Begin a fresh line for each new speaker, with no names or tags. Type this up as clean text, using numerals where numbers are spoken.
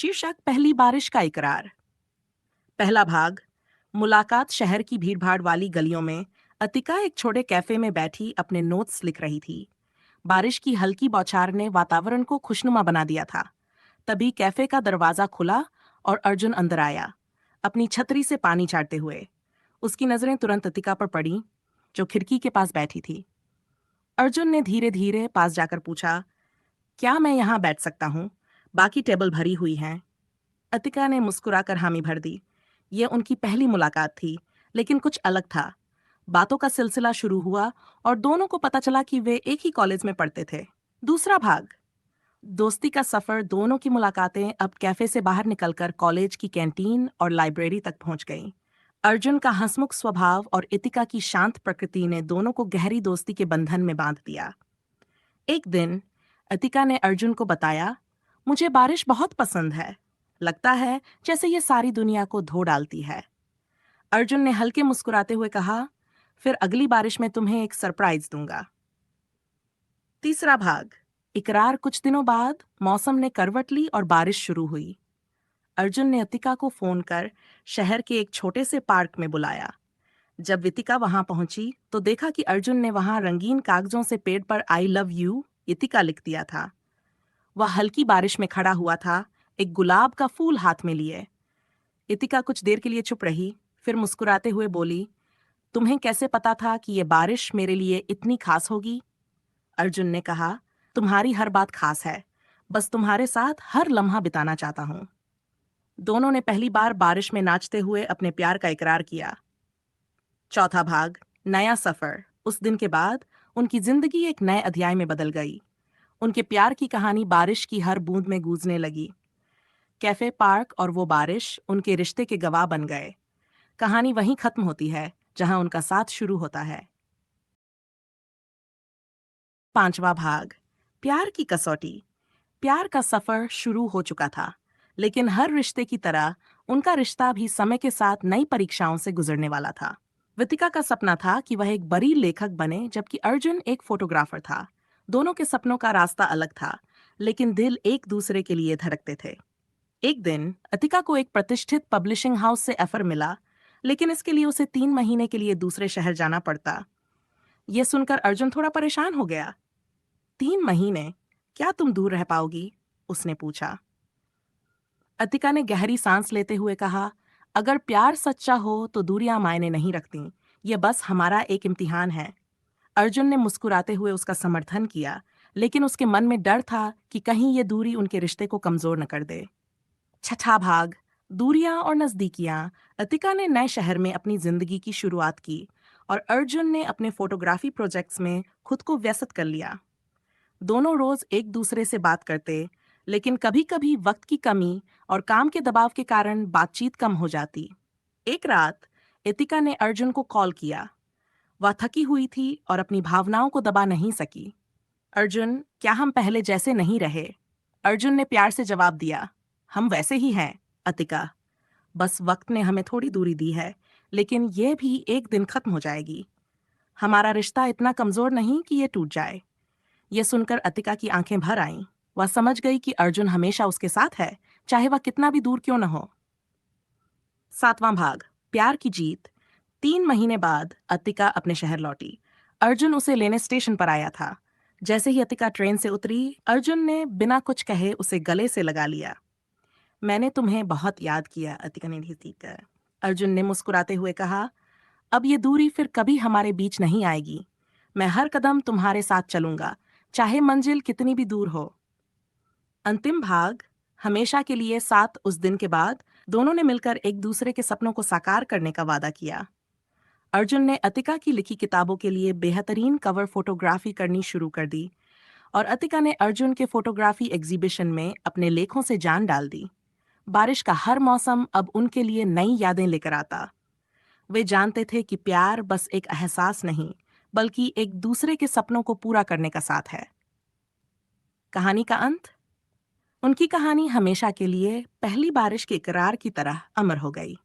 शीर्षक पहली बारिश का इकरार। पहला भाग। मुलाकात। शहर की भीड़भाड़ वाली गलियों में अतिका एक छोटे कैफे में बैठी अपने नोट्स लिख रही थी। बारिश की हल्की बौछार ने वातावरण को खुशनुमा बना दिया था। तभी कैफे का दरवाजा खुला और अर्जुन अंदर आया, अपनी छतरी से पानी छाटते हुए। उसकी नजरें तुरंत अतिका पर पड़ी, जो खिड़की के पास बैठी थी। अर्जुन ने धीरे धीरे पास जाकर पूछा, क्या मैं यहाँ बैठ सकता हूँ? बाकी टेबल भरी हुई हैं। अतिका ने मुस्कुराकर हामी भर दी। ये उनकी पहली मुलाकात थी, लेकिन कुछ अलग था। बातों का सिलसिला शुरू हुआ और दोनों को पता चला कि वे एक ही कॉलेज में पढ़ते थे। दूसरा भाग। दोस्ती का सफर। दोनों की मुलाकातें अब कैफे से बाहर निकलकर कॉलेज की कैंटीन और लाइब्रेरी तक पहुंच गईं। अर्जुन का हंसमुख स्वभाव और इतिका की शांत प्रकृति ने दोनों को गहरी दोस्ती के बंधन में बांध दिया। एक दिन अतिका ने अर्जुन को बताया, मुझे बारिश बहुत पसंद है। लगता है जैसे ये सारी दुनिया को धो डालती है। अर्जुन ने हल्के मुस्कुराते हुए कहा, फिर अगली बारिश में तुम्हें एक सरप्राइज दूंगा। तीसरा भाग। इकरार। कुछ दिनों बाद मौसम ने करवट ली और बारिश शुरू हुई। अर्जुन ने अतिका को फोन कर शहर के एक छोटे से पार्क में बुलाया। जब वितिका वहां पहुंची तो देखा कि अर्जुन ने वहां रंगीन कागजों से पेड़ पर आई लव यू इतिका लिख दिया था। वह हल्की बारिश में खड़ा हुआ था, एक गुलाब का फूल हाथ में लिए। इतिका कुछ देर के लिए चुप रही, फिर मुस्कुराते हुए बोली, तुम्हें कैसे पता था कि ये बारिश मेरे लिए इतनी खास होगी? अर्जुन ने कहा, तुम्हारी हर बात खास है, बस तुम्हारे साथ हर लम्हा बिताना चाहता हूं। दोनों ने पहली बार बारिश में नाचते हुए अपने प्यार का इकरार किया। चौथा भाग। नया सफर। उस दिन के बाद उनकी जिंदगी एक नए अध्याय में बदल गई। उनके प्यार की कहानी बारिश की हर बूंद में गूंजने लगी। कैफे, पार्क और वो बारिश उनके रिश्ते के गवाह बन गए। कहानी वहीं खत्म होती है जहां उनका साथ शुरू होता है। पांचवा भाग। प्यार की कसौटी। प्यार का सफर शुरू हो चुका था, लेकिन हर रिश्ते की तरह उनका रिश्ता भी समय के साथ नई परीक्षाओं से गुजरने वाला था। वितिका का सपना था कि वह एक बड़ी लेखक बने, जबकि अर्जुन एक फोटोग्राफर था। दोनों के सपनों का रास्ता अलग था, लेकिन दिल एक दूसरे के लिए धड़कते थे। एक दिन अतिका को एक प्रतिष्ठित पब्लिशिंग हाउस से ऑफर मिला, लेकिन इसके लिए उसे 3 महीने के लिए दूसरे शहर जाना पड़ता। यह सुनकर अर्जुन थोड़ा परेशान हो गया। 3 महीने? क्या तुम दूर रह पाओगी? उसने पूछा। अतिका ने गहरी सांस लेते हुए कहा, अगर प्यार सच्चा हो तो दूरियां मायने नहीं रखती। ये बस हमारा एक इम्तिहान है। अर्जुन ने मुस्कुराते हुए उसका समर्थन किया, लेकिन उसके मन में डर था कि कहीं ये दूरी उनके रिश्ते को कमजोर न कर दे। छठा भाग। दूरियां और नजदीकियां। अतिका ने नए शहर में अपनी जिंदगी की शुरुआत की और अर्जुन ने अपने फोटोग्राफी प्रोजेक्ट्स में खुद को व्यस्त कर लिया। दोनों रोज एक दूसरे से बात करते, लेकिन कभी-कभी वक्त की कमी और काम के दबाव के कारण बातचीत कम हो जाती। एक रात इतिका ने अर्जुन को कॉल किया। वह थकी हुई थी और अपनी भावनाओं को दबा नहीं सकी। अर्जुन, क्या हम पहले जैसे नहीं रहे? अर्जुन ने प्यार से जवाब दिया, हम वैसे ही हैं, अतिका। बस वक्त ने हमें थोड़ी दूरी दी है, लेकिन यह भी एक दिन खत्म हो जाएगी। हमारा रिश्ता इतना कमजोर नहीं कि ये टूट जाए। यह सुनकर अतिका की आंखें भर आईं। वह समझ गई कि अर्जुन हमेशा उसके साथ है, चाहे वह कितना भी दूर क्यों न हो। सातवां भाग। प्यार की जीत। 3 महीने बाद अतिका अपने शहर लौटी। अर्जुन उसे लेने स्टेशन पर आया था। जैसे ही अतिका ट्रेन से उतरी, अर्जुन ने बिना कुछ कहे उसे गले से लगा लिया। मैंने तुम्हें बहुत याद किया, अतिका ने धीरे कर। अर्जुन ने मुस्कुराते हुए कहा, अब ये दूरी फिर कभी हमारे बीच नहीं आएगी। मैं हर कदम तुम्हारे साथ चलूंगा, चाहे मंजिल कितनी भी दूर हो। अंतिम भाग। हमेशा के लिए साथ। उस दिन के बाद दोनों ने मिलकर एक दूसरे के सपनों को साकार करने का वादा किया। अर्जुन ने अतिका की लिखी किताबों के लिए बेहतरीन कवर फोटोग्राफी करनी शुरू कर दी और अतिका ने अर्जुन के फोटोग्राफी एग्जीबिशन में अपने लेखों से जान डाल दी। बारिश का हर मौसम अब उनके लिए नई यादें लेकर आता। वे जानते थे कि प्यार बस एक एहसास नहीं, बल्कि एक दूसरे के सपनों को पूरा करने का साथ है। कहानी का अंत। उनकी कहानी हमेशा के लिए पहली बारिश के इकरार की तरह अमर हो गई।